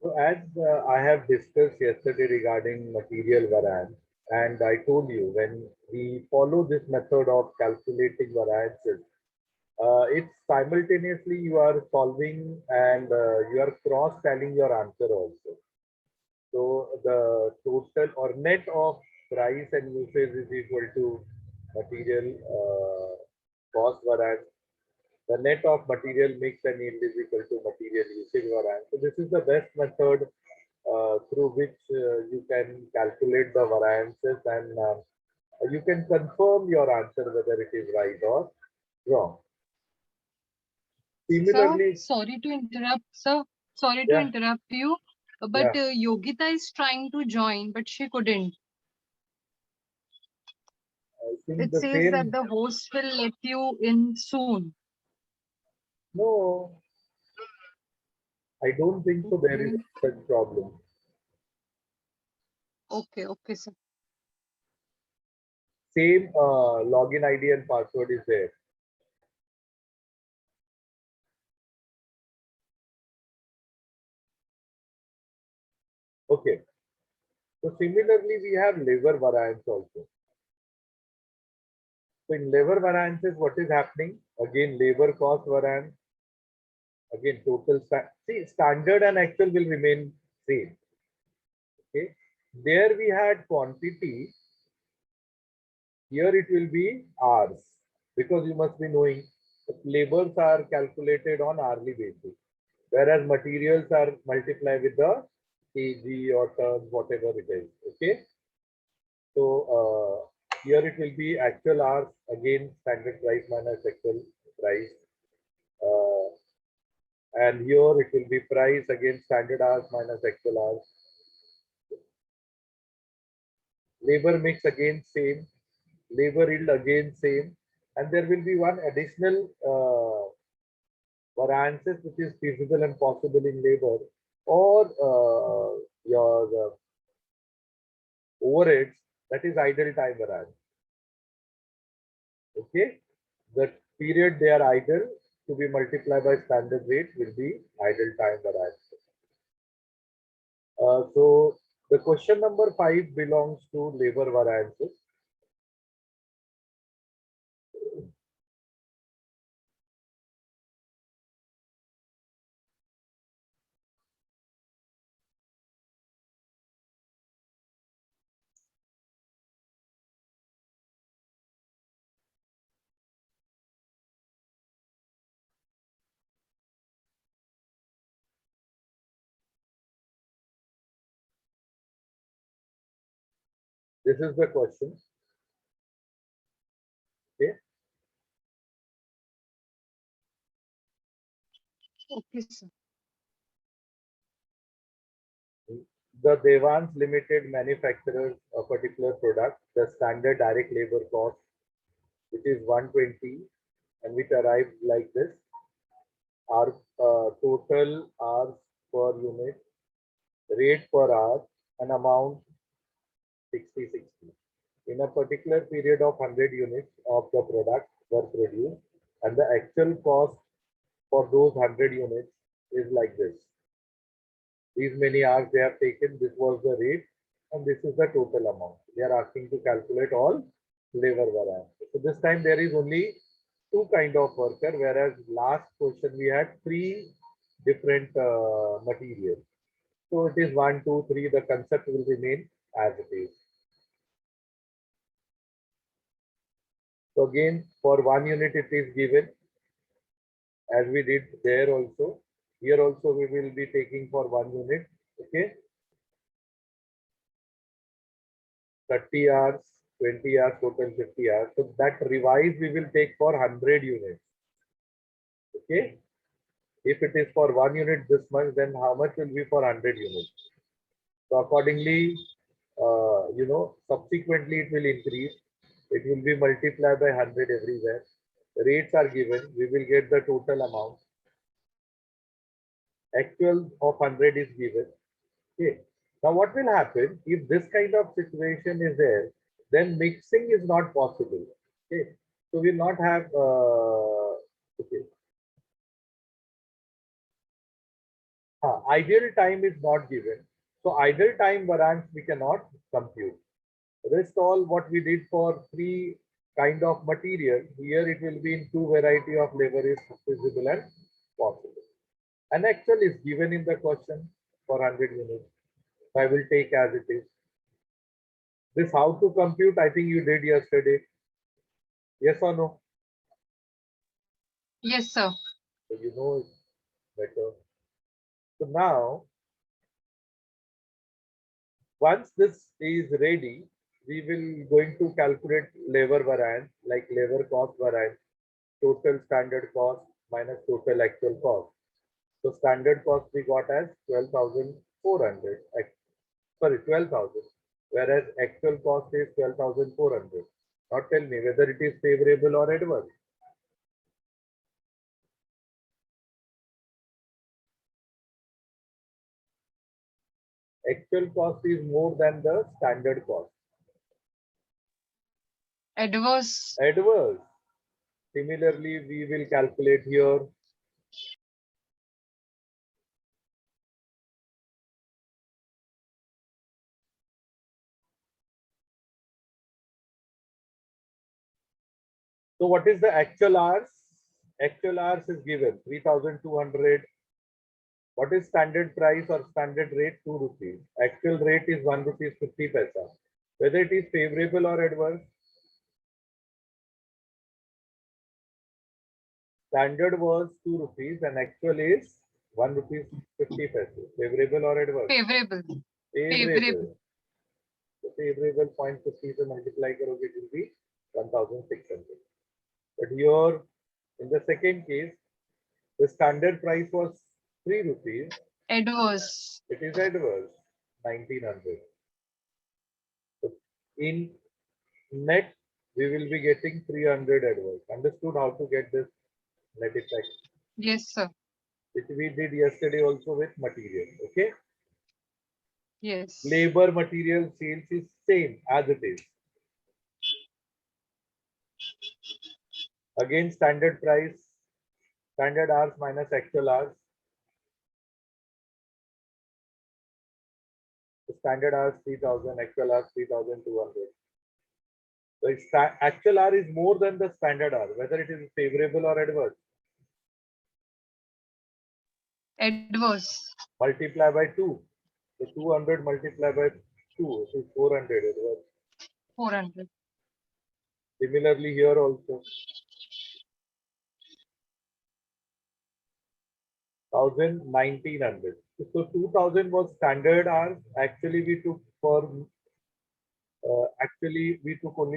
So as I have discussed yesterday regarding material variance, and I told you when we follow this method of calculating variances, it's simultaneously you are solving and you are cross-tallying your answer also. So the total or net of price and usage is equal to material cost variance. The net of material mix and yield is equal to material usage variance. So this is the best method through which you can calculate the variances and you can confirm your answer whether it is right or wrong. Sir, Similarly, sorry to interrupt, sir. Sorry to yeah, interrupt you, but yeah, Yogita is trying to join, but she couldn't. I think It the says that same. the host will let you in soon. No, I don't think so. There is Okay, such problem. okay, okay, sir. Same login ID and password is there. Okay. So similarly, we have labor variance also. So in labor variances, what is happening? Again, labor cost variance. Again, total see standard and actual will remain same. Okay. There we had quantity. Here it will be hours because you must be knowing that labors are calculated on hourly basis, whereas materials are multiplied with the kg or tons, whatever it is. Okay. So here it will be actual hours again standard price minus actual price. Uh, and here it will be price against standard hours minus actual hours. Labor mix again same, labor yield again same, and there will be one additional variances which is feasible and possible in labor or your overheads, that is idle time variance. Okay, the period they are idle to be multiplied by standard rate will be idle time variance. So the question number 5 belongs to labor variances. This is the question. Okay. Okay, sir. The Devans Limited manufactures a particular product. The standard direct labor cost, which is 120, and which arrives like this: our total hours per unit, rate per hour, and amount 60/60. In a particular period of 100 units of the product were produced, and the actual cost for those 100 units is like this. These many hours they have taken, this was the rate, and this is the total amount. They are asking to calculate all labor variance. So this time there is only two kind of worker, whereas last question we had three different materials. So it is one, two, three. The concept will remain as it is. So again, for 1 unit it is given as we did there also. Here also we will be taking for 1 unit. Okay, 30 hours, 20 hours, total 50 hours. So that revise we will take for 100 units. Okay. If it is for 1 unit this much, then how much will be for 100 units? So accordingly, subsequently it will increase. It will be multiplied by 100 everywhere. The rates are given. We will get the total amount. Actual of 100 is given. Okay. Now what will happen if this kind of situation is there? Then mixing is not possible. Okay. So we'll not have. Okay. Ideal time is not given. So ideal time variance we cannot compute. Rest all what we did for three kind of material. Here it will be in two variety of labor is feasible and possible. And actual is given in the question for 100 units. I will take as it is. This how to compute, I think you did yesterday. Yes or no? Yes, sir. So you know it better. So now, once this is ready, we will going to calculate labor variance, like labor cost variance, total standard cost minus total actual cost. So standard cost we got as 12,400. Sorry, 12,000. Whereas actual cost is 12,400. Now tell me whether it is favorable or adverse. Actual cost is more than the standard cost. Adverse. Adverse. Similarly, we will calculate here. So what is the actual hours? Actual hours is given 3,200. What is standard price or standard rate? 2 rupees. Actual rate is 1 rupees 50 paisa. Whether it is favorable or adverse? Standard was 2 rupees and actual is 1 rupees 50 paisa. Favorable or adverse? Favorable. Favorable. So favorable 0.50 से multiply करोगे it will be 1,600. But here in the second case, the standard price was 3 rupees. Adverse. It is adverse 1,900. So in net, we will be getting 300 adverse. Understood how to get this net effect, Yes, sir. which we did yesterday also with material. Okay. Yes. Labor material sales is same as it is. Again, standard price, standard hours minus actual hours. The standard hours 3,000, actual hours 3,200. So it's actual hour is more than the standard hour, whether it is favorable or adverse. Adverse. Multiply by 2. So 200 multiplied by 2, so 400 adverse. 400. Similarly here also. 1,900. So 2,000 was standard hours. Actually, we took only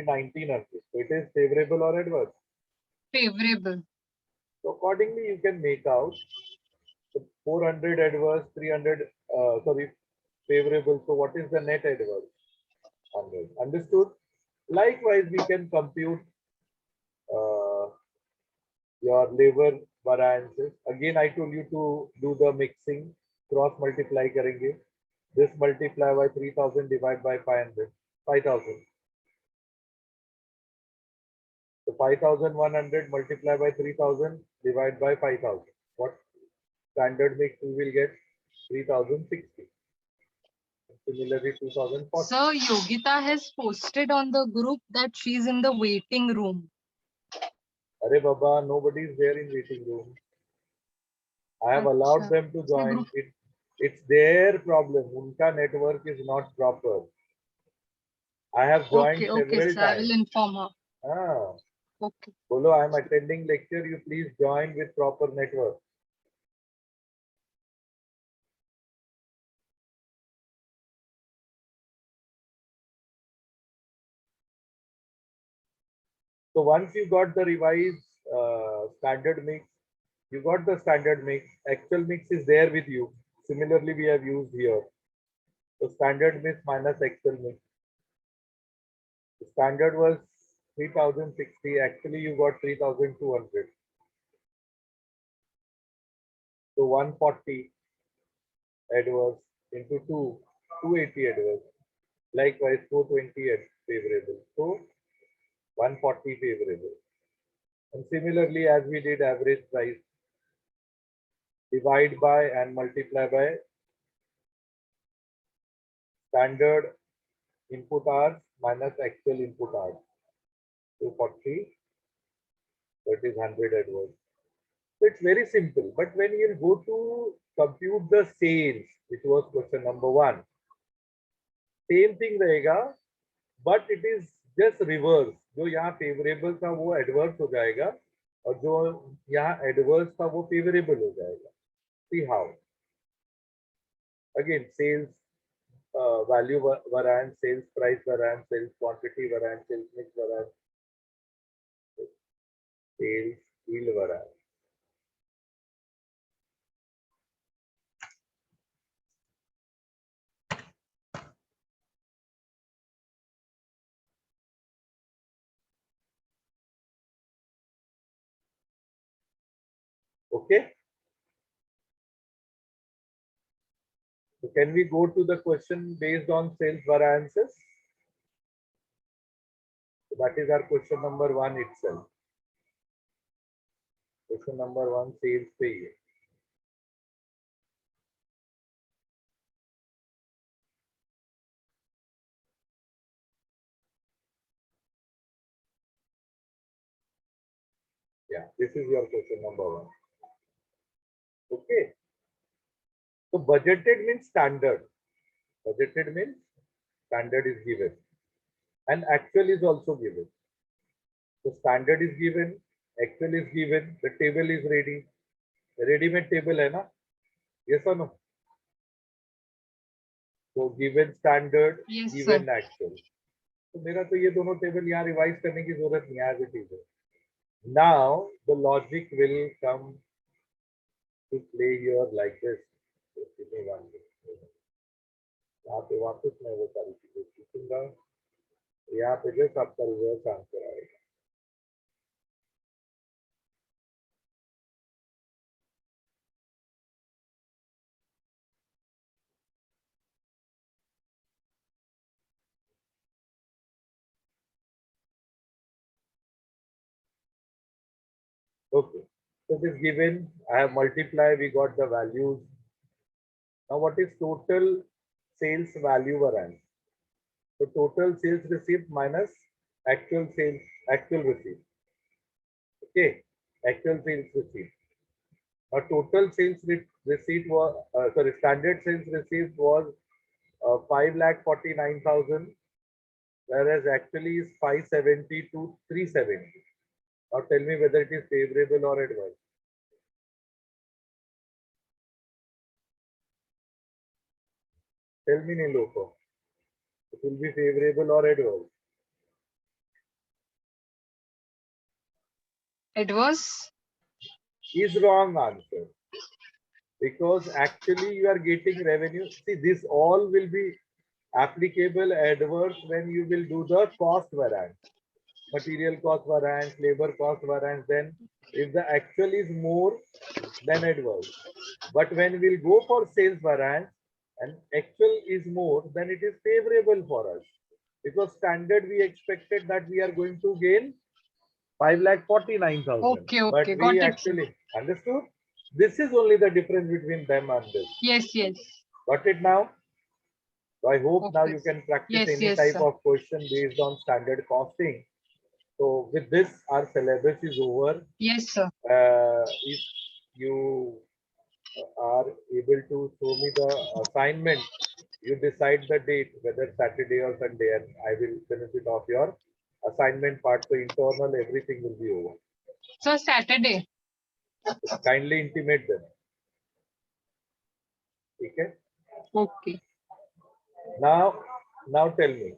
1,900. So it is favorable or adverse. Favorable. So accordingly, you can make out the 400 adverse, 300 favorable. So what is the net adverse? 100. Understood? Likewise, we can compute uh, your labor variances. Again, I told you to do the mixing, cross multiply करेंगे. This multiply by 3,000 divide by 500, 5,000. So 5,100 multiply by 3,000 divide by 5,000. What standard mix we will get? 3,060. Similarly, 2,040. Sir, Yogita has posted on the group that she's in the waiting room. Arey Baba, nobody is there in waiting room. I have allowed them to join. It's their problem. Unka network is not proper. I have joined Okay, okay, several sir. I will times. inform her. Ah, Okay. Bolo, I am attending lecture. You please join with proper network. So once you got the revised standard mix, you got the standard mix. Actual mix is there with you. Similarly, we have used here. So standard mix minus actual mix. The standard was 3,060. Actually, you got 3,200. So 140 adverse into 2, 280 adverse. Likewise, 420 favorable. So 140 favorable. And similarly, as we did average price, divide by and multiply by standard input hours minus actual input hours. 240, that is 100 adverse. So it's very simple. But when you go to compute the sales, which was question number 1, same thing रहेगा, but it is just reverse. जो यहाँ favorable था वो adverse हो जाएगा और जो यहाँ adverse था वो favorable हो जाएगा. See how? Again, sales value variance, sales price variance, sales quantity variance, sales mix variance, sales yield variance. Okay. So can we go to the question based on sales variances? So that is our question number 1 itself. Question number 1, sales पे ही है. Yeah, this is your question number 1. Okay. So budgeted means standard. Budgeted means standard is given. And actual is also given. So standard is given, actual is given, the table is ready. Ready-made table है ना? Yes or no? So given standard, Yes, given sir. actual. तो मेरा तो ये दोनों table यहाँ revise करने की जरूरत नहीं है, as it is. Now the logic will come to play here like this. Just give me 1 minute. यहाँ पे वापस मैं वो सारी चीजें सीखूंगा. यहाँ पे जस्ट आपका रिवर्स आंसर आएगा. Okay. So this given, I have multiplied, we got the values. Now what is total sales value variance? So total sales received minus actual sales, actual receipt. Okay, actual sales receipt. Now total sales receipt was, sorry, standard sales receipt was 5,49,000, whereas actually is 570 to 370. Now tell me whether it is favorable or adverse. Tell me, Niloko. It will be favorable or adverse. Adverse. Is wrong answer. Because actually you are getting revenue. See, this all will be applicable adverse when you will do the cost variance. Material cost variance, labor cost variance, then if the actual is more, then adverse. But when we'll go for sales variance and actual is more, then it is favorable for us. Because standard we expected that we are going to gain 5,49,000. Okay, But okay, we got it, sir. actually understood. This is only the difference between them and this. Yes, yes. Got it now? So I hope now Okay. you can practice Yes, any yes, type sir. of question based on standard costing. So with this, our syllabus is over. Yes, sir. If you are able to show me the assignment, you decide the date, whether Saturday or Sunday, and I will finish it off your assignment part. So internal, everything will be over. So Saturday. Kindly intimate them. Okay. Okay. Now tell me,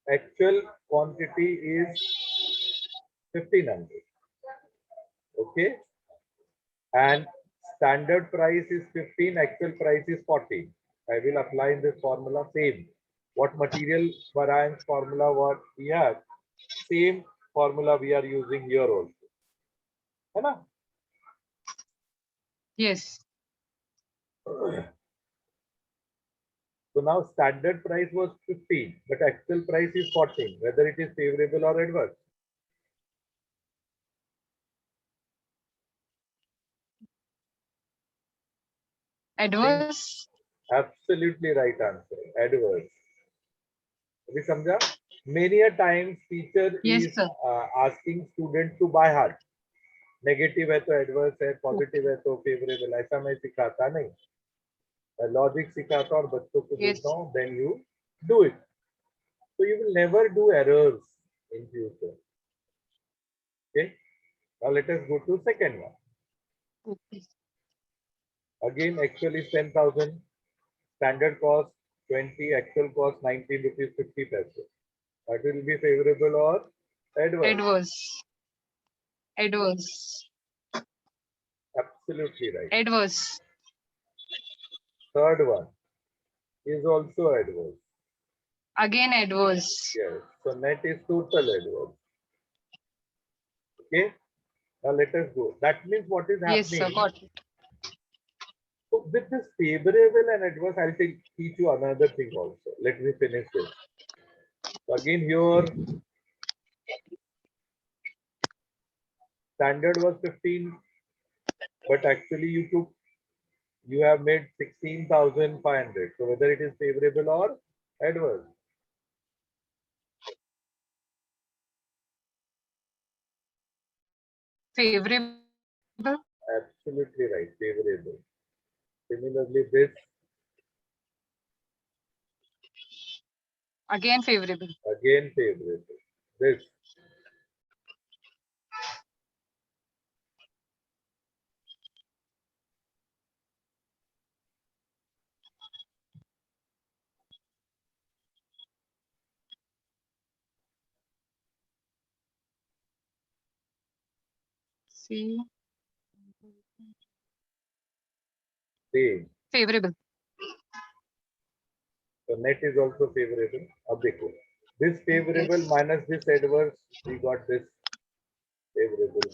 actual quantity is 1,500. Okay. And standard price is 15, actual price is 14. I will apply in this formula same. What material variance formula what we have, same formula we are using here also. है ना? Yes. So now standard price was 15, but actual price is 14, whether it is favorable or adverse. Adverse. Absolutely right answer. Adverse. अभी समझा? Many a times teacher Yes, is sir. asking student to buy heart. Negative है तो adverse है, Okay. Positive है तो favourable. ऐसा मैं सिखाता नहीं, लॉजिक सिखाता और बच्चों को बोलता Yes. हूँ then you do it, so you will never do errors in future. Okay, now let us go to second one. Okay. Again actual is 10,000, standard cost 20, actual cost 19 rupees 50 paise. That will be favorable or adverse? Adverse. Adverse. Absolutely right. Adverse. Third one is also adverse. Again adverse. Yes, so net is total adverse. Okay, now let us go. That means what is Yes, sir. happening? Got it. So with this favorable and adverse, I'll teach you another thing also. Let me finish this. So again here, standard was 15, but actually you have made 16,500. So whether it is favorable or adverse? Favorable. Absolutely right, favorable. Similarly, this Again favorable. again favorable. This See. same. Favorable. So net is also favorable. अब देखो, this favorable Yes. minus this adverse, we got this favorable.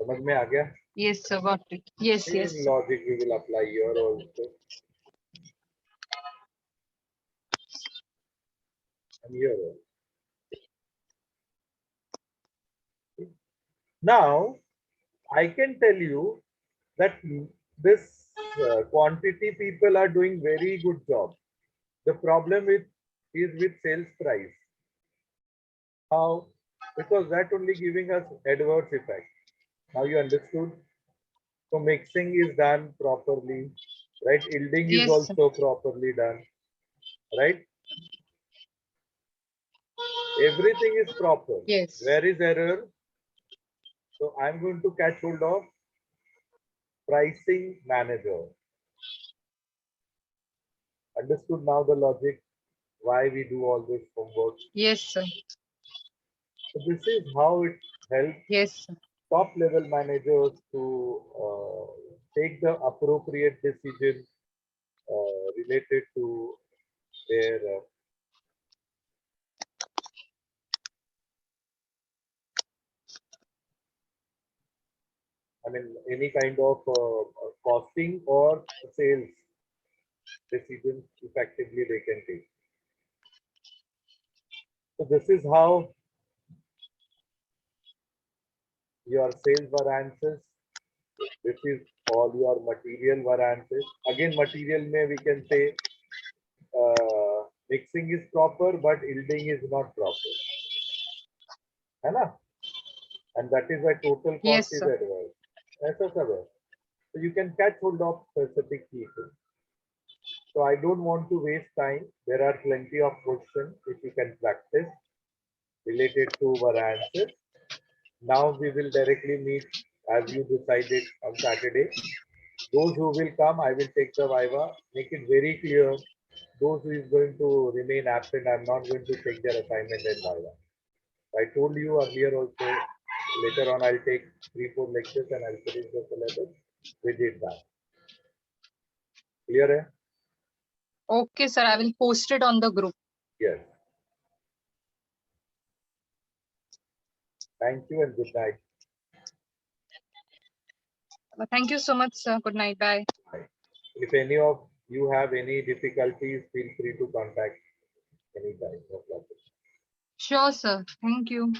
समझ में आ गया? Yes, sir. Got it. Yes, Same yes, sir. logic we will apply here also and here also. Now I can tell you that this quantity people are doing very good job. The problem is with sales price. How? Because that only giving us adverse effect. Now you understood? So mixing is done properly, right? Yielding is Yes, sir. also properly done, right? Everything is proper. Yes. Where is error? So I'm going to catch hold of pricing manager. Understood now the logic, why we do all this homework. Yes, sir. So this is how it helps Yes, sir. top level managers to take the appropriate decision related to their I mean any kind of costing or sales decisions effectively they can take. So this is how your sales variances, this is all your material variances. Again, material may we can say mixing is proper, but yielding is not proper. है ना? And that is why total cost Yes, is sir. adverse. ऐसा सब है. So you can catch hold of specific people. So I don't want to waste time. There are plenty of questions which you can practice related to variances. Now we will directly meet as you decided on Saturday. Those who will come, I will take the Viva. Make it very clear. Those who is going to remain absent, I'm not going to take their assignment in Viva. I told you earlier also, later on I'll take 3-4 lectures and I'll finish the syllabus. We did that. Clear? Hai? Okay, sir. I will post it on the group. Yes. Thank you and good night. Thank you so much, sir. Good night. Bye. If any of you have any difficulties, feel free to contact anytime. No problem. Sure, sir. Thank you.